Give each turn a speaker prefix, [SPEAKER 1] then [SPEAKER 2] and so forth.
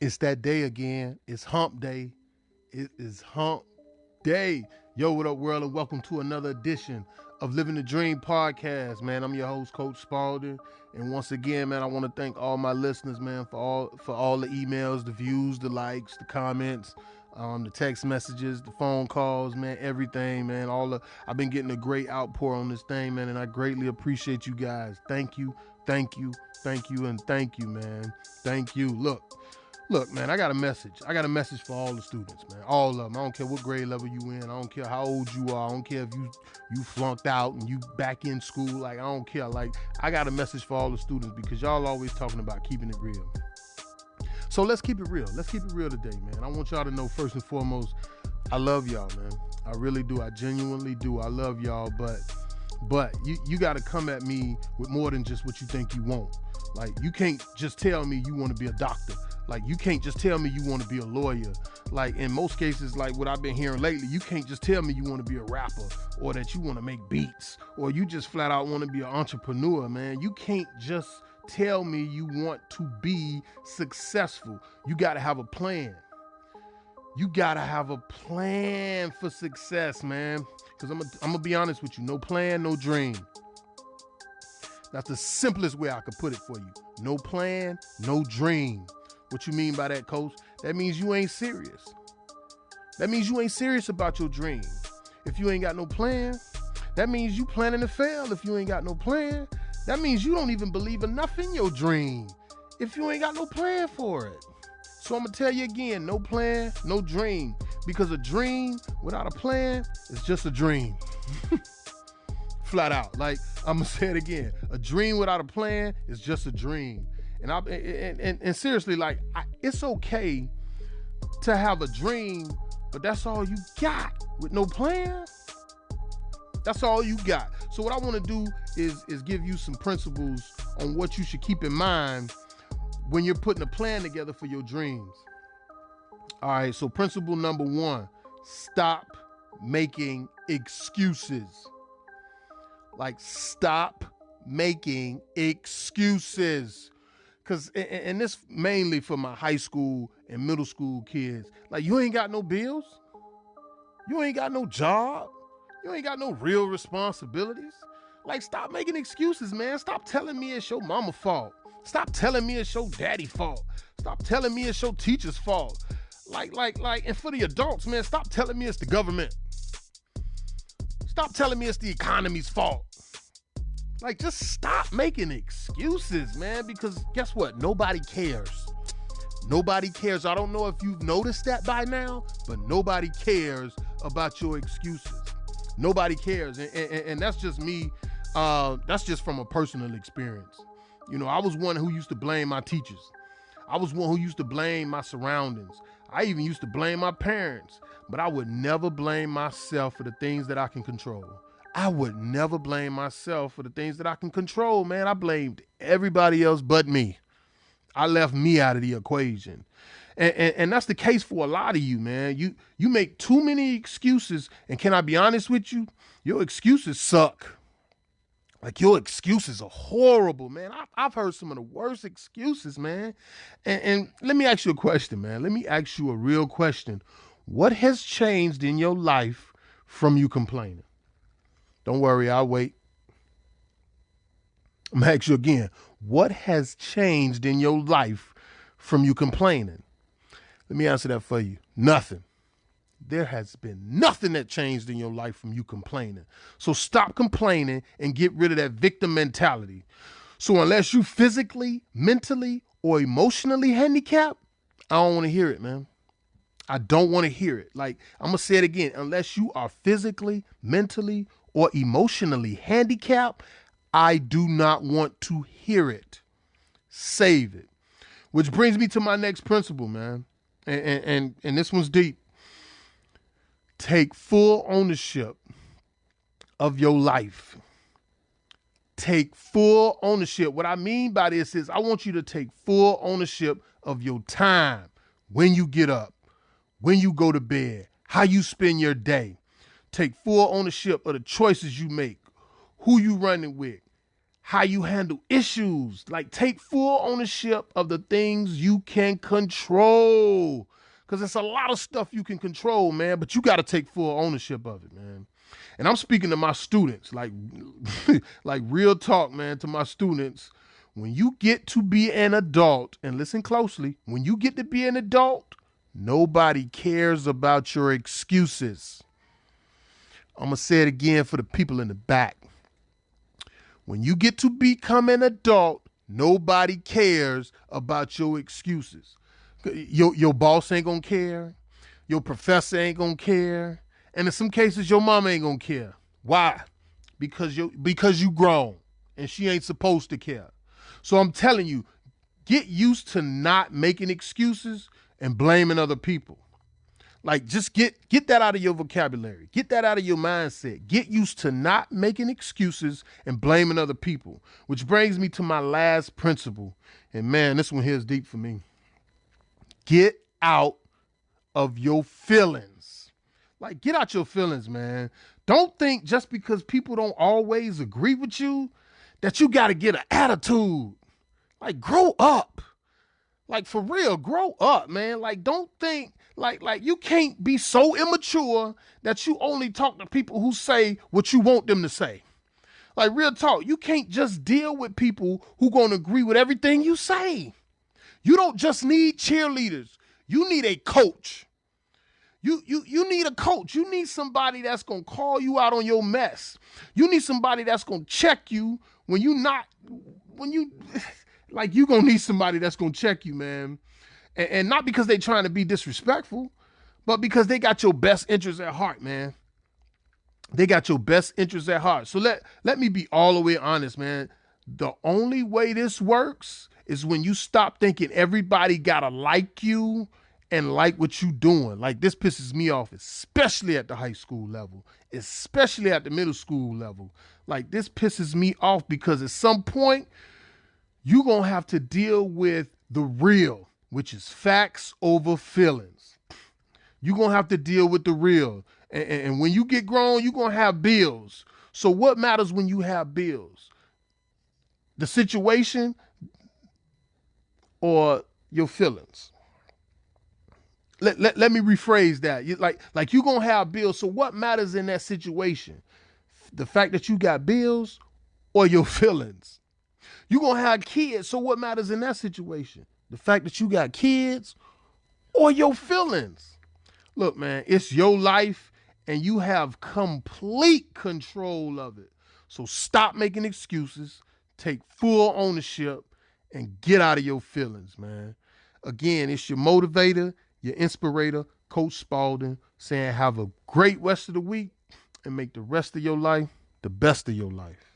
[SPEAKER 1] It's that day again. It's hump day. It is hump day. Yo, what up, world, and welcome to another edition of Living the Dream podcast, man. I'm your host, Coach Spalding. And once again, man, I want to thank all my listeners, man, for all the emails, the views, the likes, the comments, the text messages, the phone calls, man, everything, man. I've been getting a great outpour on this thing, man, and I greatly appreciate you guys. Thank you, thank you, thank you, and thank you, man. Thank you. Look, man, I got a message. I got a message for all the students, man. All of them. I don't care what grade level you in. I don't care how old you are. I don't care if you flunked out and you back in school. Like, I don't care. Like, I got a message for all the students because y'all always talking about keeping it real. So let's keep it real. Let's keep it real today, man. I want y'all to know first and foremost, I love y'all, man. I really do. I genuinely do. I love y'all, but you got to come at me with more than just what you think you want. Like, you can't just tell me you want to be a doctor. Like, you can't just tell me you want to be a lawyer. Like, in most cases, like what I've been hearing lately, you can't just tell me you want to be a rapper or that you want to make beats or you just flat out want to be an entrepreneur, man. You can't just tell me you want to be successful. You got to have a plan. You got to have a plan for success, man. Because I'm going to be honest with you. No plan, no dream. That's the simplest way I could put it for you. No plan, no dream. What you mean by that, coach? That means you ain't serious. That means you ain't serious about your dream. If you ain't got no plan, that means you planning to fail. If you ain't got no plan, that means you don't even believe enough in your dream. If you ain't got no plan for it. So I'm going to tell you again, no plan, no dream. Because a dream without a plan is just a dream. Flat out. Like, I'm going to say it again. A dream without a plan is just a dream. And seriously, like, it's okay to have a dream, but that's all you got with no plan. That's all you got. So what I want to do is give you some principles on what you should keep in mind when you're putting a plan together for your dreams. All right, so principle number 1, stop making excuses. Like, stop making excuses. And this mainly for my high school and middle school kids. Like, you ain't got no bills. You ain't got no job. You ain't got no real responsibilities. Like, stop making excuses, man. Stop telling me it's your mama's fault. Stop telling me it's your daddy's fault. Stop telling me it's your teacher's fault. Like, and for the adults, man, stop telling me it's the government. Stop telling me it's the economy's fault. Like, just stop making excuses, man, because guess what? Nobody cares. Nobody cares. I don't know if you've noticed that by now, but nobody cares about your excuses. Nobody cares. And that's just me. That's just from a personal experience. You know, I was one who used to blame my teachers. I was one who used to blame my surroundings. I even used to blame my parents, but I would never blame myself for the things that I can control. I would never blame myself for the things that I can control, man. I blamed everybody else but me. I left me out of the equation. And that's the case for a lot of you, man. You make too many excuses, and can I be honest with you? Your excuses suck. Like, your excuses are horrible, man. I've heard some of the worst excuses, man. And let me ask you a question, man. Let me ask you a real question. What has changed in your life from you complaining? Don't worry, I'll wait. I'm going to ask you again. What has changed in your life from you complaining? Let me answer that for you. Nothing. There has been nothing that changed in your life from you complaining. So stop complaining and get rid of that victim mentality. So unless you physically, mentally, or emotionally handicapped, I don't want to hear it, man. I don't want to hear it. Like, I'm going to say it again. Unless you are physically, mentally, or emotionally handicapped, I do not want to hear it. Save it. Which brings me to my next principle, man. And this one's deep. Take full ownership of your life. Take full ownership. What I mean by this is I want you to take full ownership of your time, when you get up, when you go to bed, how you spend your day. Take full ownership of the choices you make, who you running with, how you handle issues. Like, take full ownership of the things you can control. Because it's a lot of stuff you can control, man, but you got to take full ownership of it, man. And I'm speaking to my students, like, like real talk, man, to my students. When you get to be an adult, and listen closely, when you get to be an adult, nobody cares about your excuses. I'm going to say it again for the people in the back. When you get to become an adult, nobody cares about your excuses. Your boss ain't gonna care. Your professor ain't gonna care. And in some cases, your mama ain't gonna care. Why? Because you grown and she ain't supposed to care. So I'm telling you, get used to not making excuses and blaming other people. Like, just get that out of your vocabulary. Get that out of your mindset. Get used to not making excuses and blaming other people, which brings me to my last principle. And man, this one here is deep for me. Get out of your feelings. Like, get out your feelings, man. Don't think just because people don't always agree with you that you got to get an attitude. Like, grow up. Like, for real, grow up, man. Like, don't think like you can't be so immature that you only talk to people who say what you want them to say. Like, real talk, you can't just deal with people who gonna agree with everything you say. You don't just need cheerleaders. You need a coach. You need a coach. You need somebody that's gonna call you out on your mess. You need somebody that's gonna check you when you like, you gonna need somebody that's gonna check you, man. And not because they trying to be disrespectful, but because they got your best interests at heart, man. They got your best interests at heart. So let me be all the way honest, man. The only way this works is when you stop thinking everybody gotta like you and like what you doing. Like, this pisses me off, especially at the high school level, especially at the middle school level. Like, this pisses me off because at some point, you're gonna have to deal with the real, which is facts over feelings. You're going to have to deal with the real. And when you get grown, you're going to have bills. So what matters when you have bills? The situation or your feelings? Let me rephrase that. Like you're going to have bills. So what matters in that situation? The fact that you got bills or your feelings? You're going to have kids. So what matters in that situation? The fact that you got kids or your feelings. Look, man, it's your life and you have complete control of it. So stop making excuses, take full ownership, and get out of your feelings, man. Again, it's your motivator, your inspirator, Coach Spalding, saying have a great rest of the week and make the rest of your life the best of your life.